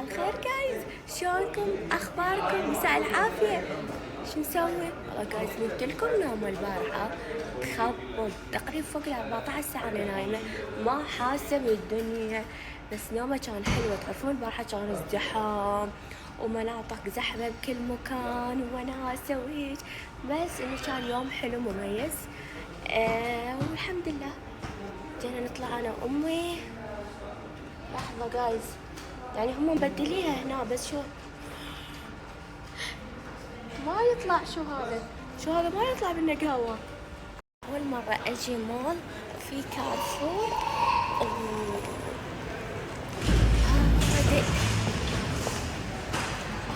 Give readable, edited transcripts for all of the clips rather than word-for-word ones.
الخير جايز، شلونكم؟ اخباركم؟ مساء العافيه. شو مسوي؟ والله جايز قلت لكم نوم البارحه تخبط تقريبا فوق ال 14 ساعه انا نايمه، ما حاسه بالدنيا، بس نومه كان حلو. تعرفون البارحه كان ازدحام ومناطق زحمه بكل مكان وناسه وهيج، بس انه كان يوم حلو مميز. والحمد لله. جينا نطلع انا وامي. لحظه جايز، يعني هم مبدليها هنا، بس شو ما يطلع. شو هذا ما يطلع بالنقاوة. أول مرة أجي مول في كارفور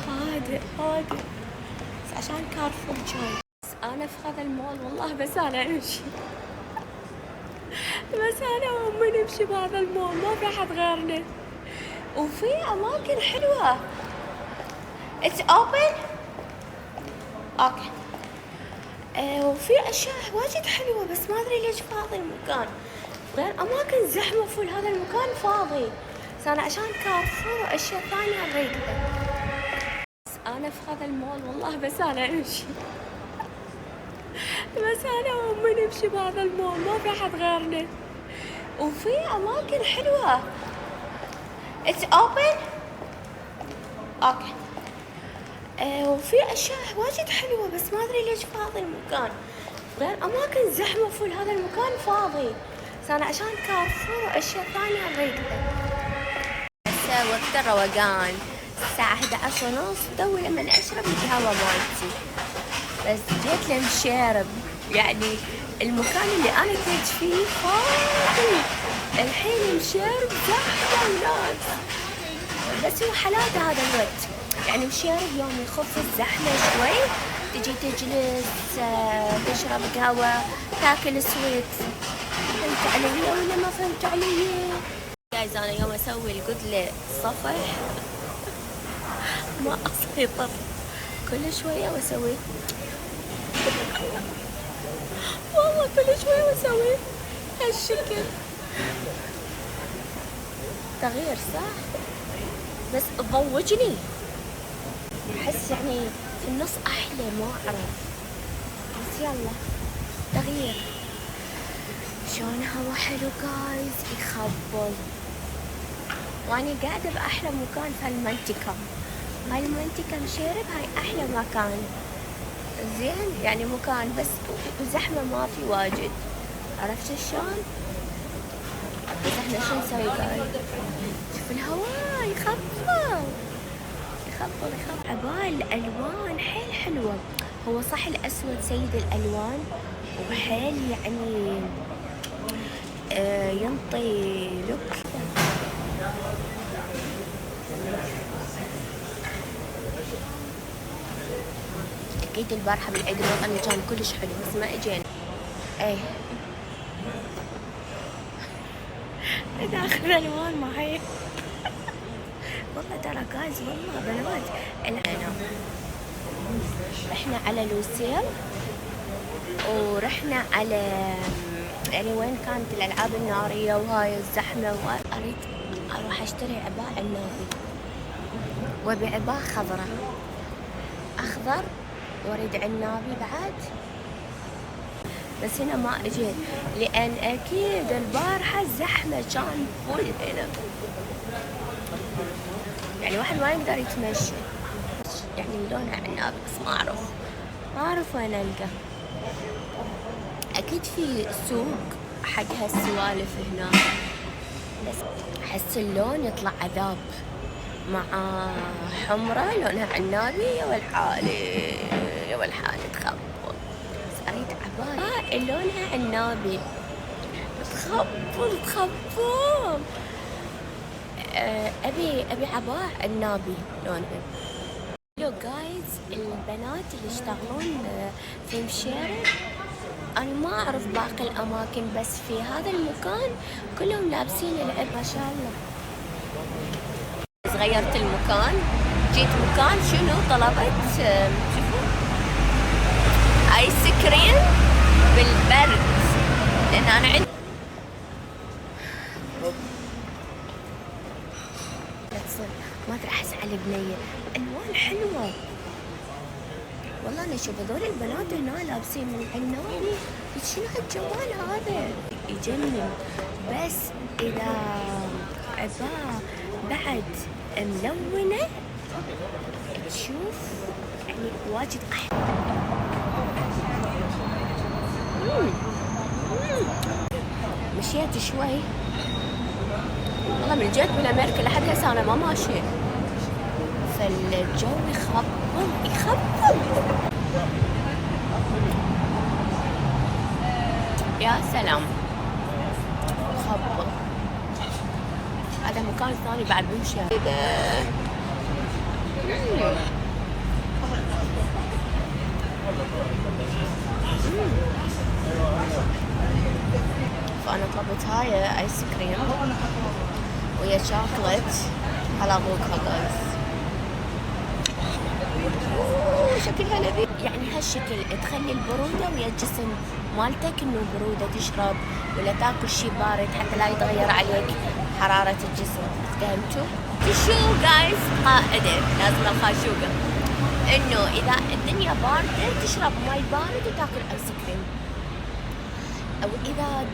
هادئ هادئ بس عشان كارفور جاي. بس أنا في هذا المول والله بس أنا أمشي بس أنا وأمي نمشي بهذا المول، ما في أحد غيرنا، وفي أماكن حلوة. It's open. اوكي. وفي اشياء واجد حلوه، بس ما ادري ليش فاضي المكان، غير اماكن زحمه فل هذا المكان فاضي. بس انا عشان كارفور واشياء ثانيه اريدها. بس انا في هذا المول والله بس انا امشي بس انا وامي نمشي بهذا المول، ما في احد غيرنا، وفي اماكن حلوه. It's open. اوكي. وفي اشياء واجد حلوه، بس ما ادري ليش فاضي المكان، غير اماكن زحمه فل هذا المكان فاضي. بس انا عشان كارفور واشياء ثانيه اريدها. هسه وقت الروقان الساعه 11:30، توي لما اشرب القهوه مالتي، بس جيت لمشارب. يعني المكان اللي انا كنت فيه فاضي، الحين مشارب زحمه وناس، بس هو حلاوه هذا الوقت. يعني مشارب يوم يخف الزحمة شوي، تجي تجلس تشرب قهوة، تاكل سويت. فهمت علي ولا ما فهمت علي؟ جايز أنا يوم أسوي القدلة صفح ما أسيطر، كل شوية وأسوي والله كل شوية وأسوي هالشكل. تغيير صح؟ بس تضوجني، أحس يعني في النص أحلى، ما أعرف، بس يلا تغيير. شلون هوا حلو جايز، يخبل، وأني قاعدة بأحلى مكان في هالمنطقة. هاي المنطقة مشارب، هاي أحلى مكان، زين يعني مكان بس زحمة ما في واجد، عرفت شلون؟ بس احنا شو نسوي جايز؟ شوف الهواء يخبل. عبال الألوان حيل حلوة، هو صح الأسود سيد الألوان، وحيل يعني ينطي لوك. أكيد البارحة بالعيد الوطني كان كلش حلو، بس ما اجينا. ايه داخل ألوان معي والله ترى جايز، والله بنات العنب. رحنا على لوسيل، ورحنا على يعني وين كانت الألعاب النارية وهاي الزحمة، وأريد أروح أشتري عباءة النابي، وأبي عباءة أخضر، وأريد عنابي بعد. بس هنا ما أجيت لأن أكيد البارحة الزحمة كان فل هنا، يعني واحد ما يقدر يتمشى. يعني لونها عنابي، بس ما أعرف وين ألقى. أكيد في سوق حق هالسوالف هنا، بس أحس اللون يطلع عذاب مع حمرة لونها عنابي. يا والحالي تخبل، بس أريد عباية لونها عنابي، تخبل. أبي عباءة عنابي لونها. لو جايز البنات اللي يشتغلون في مشارب، أنا ما أعرف باقي الأماكن، بس في هذا المكان كلهم لابسين العب ما شاء الله. غيرت المكان، جيت مكان شنو طلبت؟ شوفوا آيس كريم بالبرد، لأن أنا عندي ما ادري احس على بنيه، الوان حلوه والله. انا اشوف هذول البنات هنا لابسين من عناوي، شنو هالجمال هذا يجنن. بس اذا عباه بعد ملونه تشوف يعني واجد احلى. مشيت شوي والله، من جيت من امريكا لحد هسه انا ما ماشيه، فالجو يخبل. يا سلام خبل. هذا مكان ثاني بعد بمشي فأنا طلبت هاي آيس كريم ويا شوكولات على ابوك خلاص. شكلها لذيذ يعني، هالشكل تخلي البرودة ويا الجسم مالتك انه برودة تشرب ولا تاكل شي بارد حتى لا يتغير عليك حرارة الجسم. فهمتوا؟ شو جايز قاعدة لازم الخاشوقة انه اذا الدنيا باردة تشرب ماي بارد وتاكل ايس كريم، او اذا